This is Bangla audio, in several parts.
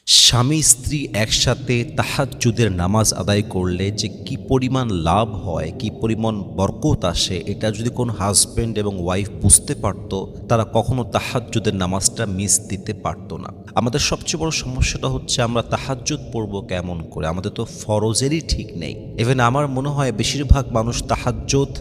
স্বামী স্ত্রী একসাথে তাহাজ্জুদের নামাজ আদায় করলে যে কি পরিমাণ লাভ হয়, কি পরিমাণ বরকত আসে, এটা যদি কোনো হাজব্যান্ড এবং ওয়াইফ বুঝতে পারত, তারা কখনো তাহাজ্জুদের নামাজটা মিস দিতে পারতো না। আমাদের সবচেয়ে বড় সমস্যাটা হচ্ছে আমরা তাহাজ্জুদ পড়বো কেমন করে, আমাদের তো ফরজেরই ঠিক নেই। ইভেন আমার মনে হয় বেশিরভাগ মানুষ তাহাজ্জুদ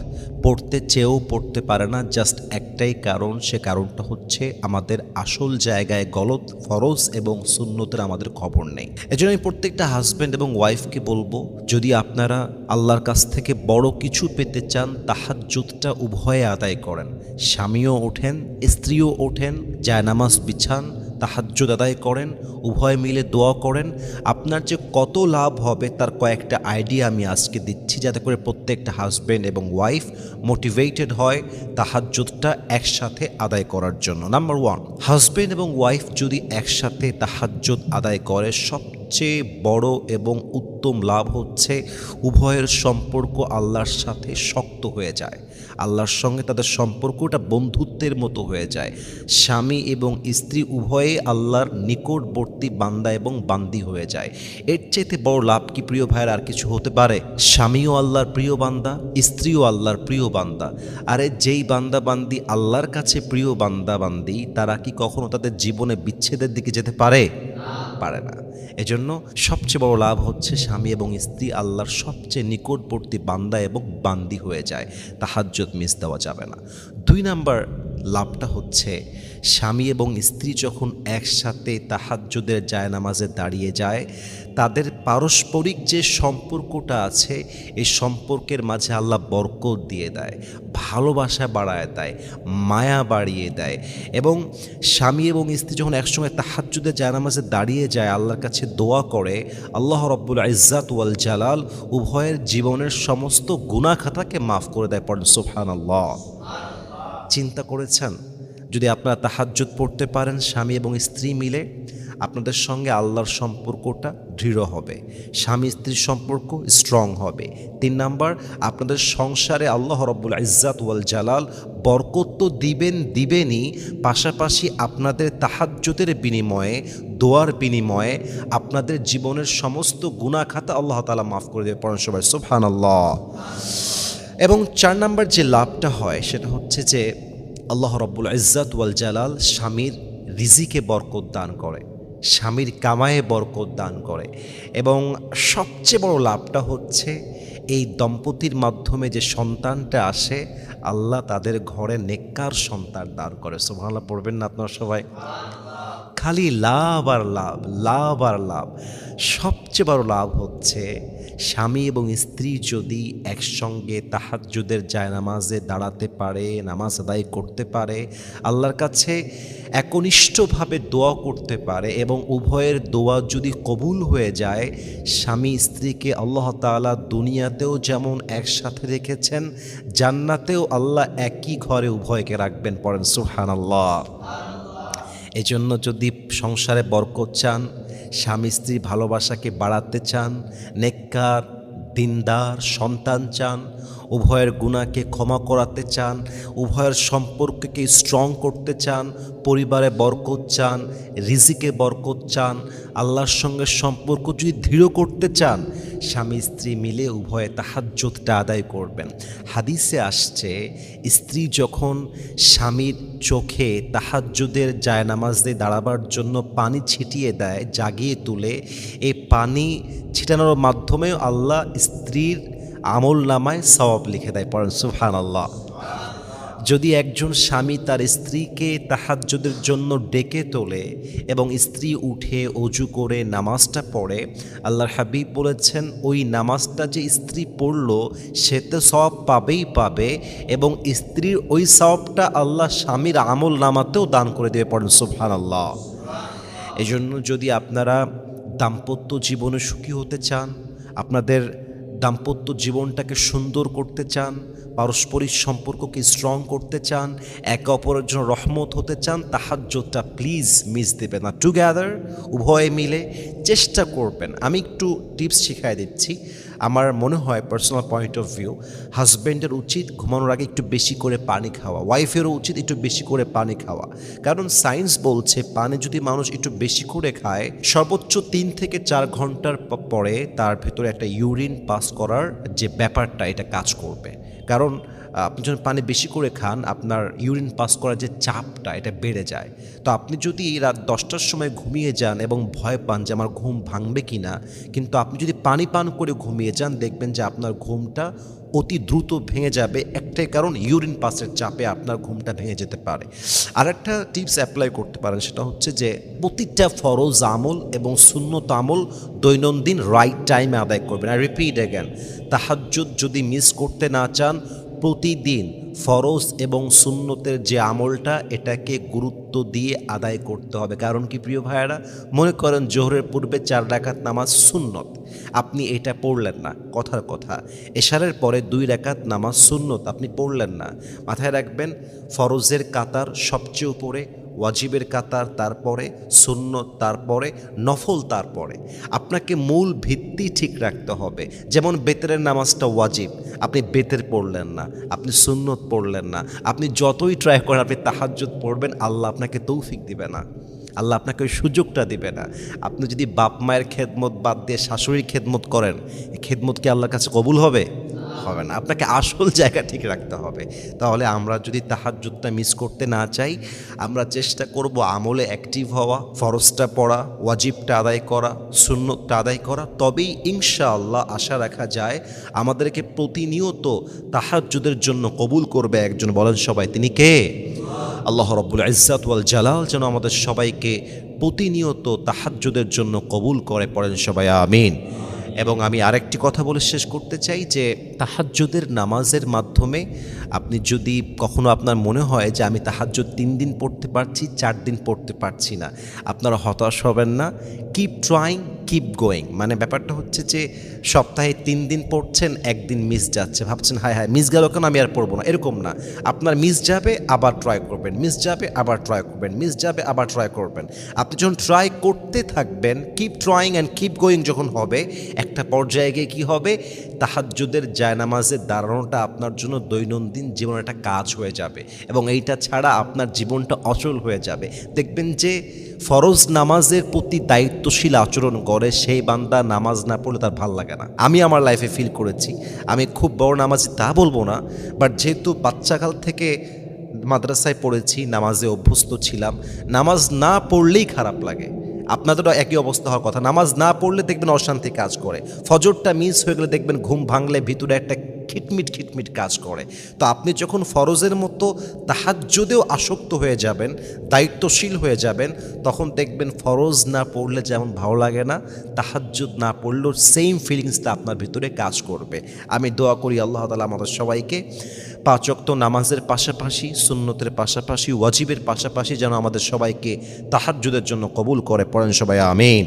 পড়তে চেয়েও পড়তে পারে না, জাস্ট একটাই কারণ, সে কারণটা হচ্ছে আমাদের আসল জায়গায় গলত ফরজ এবং সুন্নতের আমাদের খবর নেই। এজন্য আমি প্রত্যেকটা হাজব্যান্ড এবং ওয়াইফকে বলবো, যদি আপনারা আল্লাহর কাছ থেকে বড় কিছু পেতে চান, তাহাজ্জুদটা উভয়ে আদায় করেন। স্বামীও ওঠেন, স্ত্রীও ওঠেন, জায়নামাজ বিছান, তাহাজ্জুদ আদায় করেন, উভয় মিলে দোয়া করেন। আপনার যে কত লাভ হবে তার কয়েকটা আইডিয়া আমি আজকে দিচ্ছি, যাতে করে প্রত্যেকটা হাজব্যান্ড এবং ওয়াইফ মোটিভেটেড হয় তাহাজ্জুদটা একসাথে আদায় করার জন্য। নাম্বার 1, হাজব্যান্ড এবং ওয়াইফ যদি একসাথে তাহাজ্জুদ আদায় করে, সবচেয়ে বড় এবং উত্তম লাভ হচ্ছে উভয়ের সম্পর্ক আল্লাহর সাথে শক্ত হয়ে যায়। আল্লাহর সঙ্গে তাদের সম্পর্কটা বন্ধুত্বের মতো হয়ে যায়। স্বামী এবং স্ত্রী উভয়ে আল্লাহর নিকটবর্তী বান্দা এবং বান্দি হয়ে যায়। এর চাইতে বড় লাভ কি প্রিয় ভাইয়ের আর কিছু হতে পারে? স্বামীও আল্লাহর প্রিয় বান্দা, স্ত্রীও আল্লাহর প্রিয় বান্দা। আরে যেই বান্দা বান্দি আল্লাহর কাছে প্রিয় বান্দা বান্দি, তারা কি কখনো তাদের জীবনে বিচ্ছেদের দিকে যেতে পারে? পারে না। এজন্য সবচেয়ে বড় লাভ হচ্ছে স্বামী এবং স্ত্রী আল্লাহর সবচেয়ে নিকটবর্তী বান্দা এবং বান্দি হয়ে যায়। তাহাজ্জুদ মিস দেওয়া যাবে না। 2 নাম্বার লাভটা হচ্ছে, স্বামী এবং স্ত্রী যখন একসাথে তাহাজ্জুদের জায়নামাজে দাঁড়িয়ে যায়, তাদের পারস্পরিক যে সম্পর্কটা আছে, এই সম্পর্কের মাঝে আল্লাহ বরকত দিয়ে দেয়, ভালোবাসা বাড়ায় দেয়, মায়া বাড়িয়ে দেয়। এবং স্বামী এবং স্ত্রী যখন একসঙ্গে তাহাজ্জুদের জায়নামাজে দাঁড়িয়ে যায়, আল্লাহর কাছে দোয়া করে, আল্লাহ রব্বুল ইজ্জাত ওয়াল জালাল উভয়ের জীবনের সমস্ত গুনাহ খাতাকে মাফ করে দেয়। পড়েন সুবহানাল্লাহ। চিন্তা করেছেন, যদি আপনারা তাহাজ্জুদ পড়তে পারেন স্বামী এবং স্ত্রী মিলে, আপনাদের সঙ্গে আল্লাহর সম্পর্কটা দৃঢ় হবে, স্বামী স্ত্রীর সম্পর্ক স্ট্রং হবে। 3 নাম্বার, আপনাদের সংসারে আল্লাহ রব্বুল ইজ্জাত ওয়াল জালাল বরকত তো দিবেনই, পাশাপাশি আপনাদের তাহাজ্জুদের বিনিময়ে, দোয়ার বিনিময়ে আপনাদের জীবনের সমস্ত গুনাহ খাতা আল্লাহ তাআলা মাফ করে দেবে। পড়েন সবাই সুবহানাল্লাহ। এবং 4 নাম্বার যে লাভটা হয় সেটা হচ্ছে যে আল্লাহ রব্বুল ইজ্জাত ওয়াল জালাল স্বামীর রিজিকে বরকত দান করে, স্বামীর কামায়ে বরকত দান করে। এবং সবচেয়ে বড় লাভটা হচ্ছে এই দম্পতির মাধ্যমে যে সন্তানটা আসে, আল্লাহ তাদের ঘরে নেককার সন্তান দান করে। সুবহানাল্লাহ পড়বেন না আপনারা সবাই? খালি লাভ আর লাভ, লাভ আর লাভ। সবচেয়ে বড় লাভ হচ্ছে স্বামী এবং স্ত্রী যদি একসঙ্গে তাহাজ্জুদের জায়নামাজে দাঁড়াতে পারে, নামাজ আদায় করতে পারে, আল্লাহর কাছে একনিষ্ঠভাবে দোয়া করতে পারে, এবং উভয়ের দোয়া যদি কবুল হয়ে যায়, স্বামী স্ত্রীকে আল্লাহ তাআলা দুনিয়াতেও যেমন একসাথে রেখেছেন, জান্নাতেও আল্লাহ একই ঘরে উভয়কে রাখবেন। পড়েন সুবহানাল্লাহ। এজন্য যদি সংসারে বরকত চান, স্বামী স্ত্রী ভালোবাসাকে বাড়াতে চান, নেককার দিনদার সন্তান চান, উভয়ের গুনাহকে ক্ষমা করাতে চান, উভয়ের সম্পর্ককে স্ট্রং করতে চান, পরিবারে বরকত চান, রিজিকে বরকত চান, আল্লাহর সঙ্গে সম্পর্ক যদি দৃঢ় করতে চান, স্বামী স্ত্রী মিলে উভয়ে তাহাজ্জুদটা আদায় করবেন। হাদিসে আসছে, স্ত্রী যখন স্বামীর চোখে তাহাজ্জুদের জায়নামাজে দাঁড়াবার জন্য পানি ছিটিয়ে দেয়, জাগিয়ে তুলে, এই পানি ছিটানোর মাধ্যমে আল্লাহ স্ত্রীর আমল নামায় সওয়াব লিখে দেয়। পড়েন সুবহানাল্লাহ। যদি একজন স্বামী তার স্ত্রীকে তাহাজ্জুদের জন্য ডেকে তোলে এবং স্ত্রী উঠে অজু করে নামাজটা পড়ে, আল্লাহর হাবিব বলেছেন ওই নামাজটা যে স্ত্রী পড়ল সে তো সওয়াব পাবেই পাবে, এবং স্ত্রীর ওই সওয়াবটা আল্লাহ স্বামীর আমল নামাতেও দান করে দেবে। পড়েন সুবহানাল্লাহ। এজন্য যদি আপনারা দাম্পত্য জীবনে সুখী হতে চান, আপনাদের দাম্পত্য জীবনটাকে সুন্দর করতে চান, পারস্পরিক সম্পর্ককে স্ট্রং করতে চান, একে অপরের জন্য রহমত হতে চান, তাহাজ্জুদটা প্লিজ মিস দেবেন না। টুগেদার উভয়ে মিলে চেষ্টা করবেন। আমি একটু টিপস শিখাই দিচ্ছি। আমার মনে হয় পার্সোনাল পয়েন্ট অফ ভিউ, হাজব্যান্ডের উচিত ঘুমানোর আগে একটু বেশি করে পানি খাওয়া, ওয়াইফেরও উচিত একটু বেশি করে পানি খাওয়া। কারণ সায়েন্স বলছে পানি যদি মানুষ একটু বেশি করে খায়, সর্বোচ্চ 3 থেকে 4 ঘন্টার পরে তার ভেতরে একটা ইউরিন পাস করার যে ব্যাপারটা এটা কাজ করবে। কারণ আপনি যখন পানি বেশি করে খান, আপনার ইউরিন পাস করার যে চাপটা এটা বেড়ে যায়। তো আপনি যদি রাত 10টার সময় ঘুমিয়ে যান এবং ভয় পান যে আমার ঘুম ভাঙবে কি না, কিন্তু আপনি যদি পানি পান করে ঘুমিয়ে যান, দেখবেন যে আপনার ঘুমটা অতি দ্রুত ভেঙে যাবে। একটাই কারণ, ইউরিন পাসের চাপে আপনার ঘুমটা ভেঙে যেতে পারে। আর একটা টিপস অ্যাপ্লাই করতে পারেন, সেটা হচ্ছে যে প্রতিটা ফরজ আমল এবং সুন্নত আমল দৈনন্দিন রাইট টাইমে আদায় করবেন। আই রিপিট অ্যাগেন, তাহাজ্জুদ যদি মিস করতে না চান, প্রতিদিন ফরজ এবং সুন্নতের যে আমলটা এটাকে গুরুত্ব দিয়ে আদায় করতে হবে। কারণ কি প্রিয় ভাইয়েরা, মনে করেন জোহরের পূর্বে 4 রাকাত নামাজ সুন্নত, আপনি এটা পড়লেন না, কথার কথা। এশারের পরে 2 রাকাত নামাজ সুন্নত আপনি পড়লেন না। মাথায় রাখবেন, ফরজের কাতার সবচেয়ে উপরে, ওয়াজিবের কাতার তারপরে, সুন্নত তারপরে, নফল তারপরে। আপনাকে মূল ভিত্তি ঠিক রাখতে হবে। যেমন বেতেরের নামাজটা ওয়াজিব, আপনি বেতের পড়লেন না, আপনি সুন্নত পড়লেন না, আপনি যতই ট্রাই করেন আপনি তাহাজ্জুদ পড়বেন, আল্লাহ আপনাকে তৌফিক দিবে না, আল্লাহ আপনাকে ওই সুযোগটা দিবে না। আপনি যদি বাপ মায়ের খেদমত বাদ দিয়ে শাশুড়ির খেদমত করেন, এই খেদমত কি আল্লাহর কাছে কবুল হবে? হবে না। আপনাকে আসল জায়গা ঠিক রাখতে হবে। তাহলে আমরা যদি তাহাজ্জুদটা মিস করতে না চাই, আমরা চেষ্টা করব আমলে অ্যাক্টিভ হওয়া, ফরজটা পড়া, ওয়াজিবটা আদায় করা, সুন্নতটা আদায় করা। তবেই ইনশাআল্লাহ আশা রাখা যায় আমাদেরকে প্রতিনিয়ত তাহাজ্জুদের জন্য কবুল করবে একজন। বলেন সবাই, তিনি কে? আল্লাহ রাব্বুল ইজ্জাত ওয়াল জালাল যেন আমাদের সবাইকে প্রতিনিয়ত তাহাজ্জুদের জন্য কবুল করে। পড়েন সবাই আমিন। এবং আমি আরেকটি কথা বলে শেষ করতে চাই যে তাহাজ্জুদের নামাজের মাধ্যমে আপনি যদি কখনো আপনার মনে হয় যে আমি তাহাজ্জুদ 3 দিন পড়তে পারছি, 4 দিন পড়তে পারছি না, আপনারা হতাশ হবেন না। Keep trying, keep going. মানে ব্যাপারটা হচ্ছে যে সপ্তাহে 3 দিন পড়ছেন, 1 দিন মিস যাচ্ছে, ভাবছেন হায় হায় মিস গেল কেন, আমি আর পড়বো না, এরকম না। আপনার মিস যাবে, আবার ট্রাই করবেন, মিস যাবে, আবার ট্রাই করবেন, মিস যাবে, আবার ট্রাই করবেন। আপনি যখন ট্রাই করতে থাকবেন, keep trying and keep going যখন হবে, একটা পর্যায়ে গিয়ে কী হবে, তাহাজ্জুদের জায়নামাজে দাঁড়ানোটা আপনার জন্য দৈনন্দিন জীবনে একটা কাজ হয়ে যাবে এবং এইটা ছাড়া আপনার জীবনটা অচল হয়ে যাবে। দেখবেন যে ফরজ নামাজের প্রতি দায়িত্বশীল আচরণ করে সেই বান্দা নামাজ না পড়লে তার ভাল লাগে না। আমি আমার লাইফে ফিল করেছি। আমি খুব বড় নামাজি তা বলবো না, বাট যেহেতু বাচ্চাকাল থেকে মাদ্রাসায় পড়েছি, নামাজে অভ্যস্ত ছিলাম, নামাজ না পড়লেই খারাপ লাগে। আপনাদেরও একই অবস্থা হওয়ার কথা। নামাজ না পড়লে দেখবেন অশান্তি কাজ করে, ফজরটা মিস হয়ে গেলে দেখবেন ঘুম ভাঙলে ভিতরে একটা খিটমিট খিটমিট কাজ করে। তো আপনি যখন ফরজের মতো তাহাজ্জুদেও আসক্ত হয়ে যাবেন, দায়িত্বশীল হয়ে যাবেন, তখন দেখবেন ফরজ না পড়লে যেমন ভালো লাগে না, তাহাজ্জুদ না পড়লেও সেম ফিলিংসটা আপনার ভিতরে কাজ করবে। আমি দোয়া করি আল্লাহ তাআলা আমাদের সবাইকে 5 ওয়াক্ত নামাজের পাশাপাশি, সুন্নতের পাশাপাশি, ওয়াজিবের পাশাপাশি যেন আমাদের সবাইকে তাহাজ্জুদের জন্য কবুল করে। পড়েন সবাই আমিন।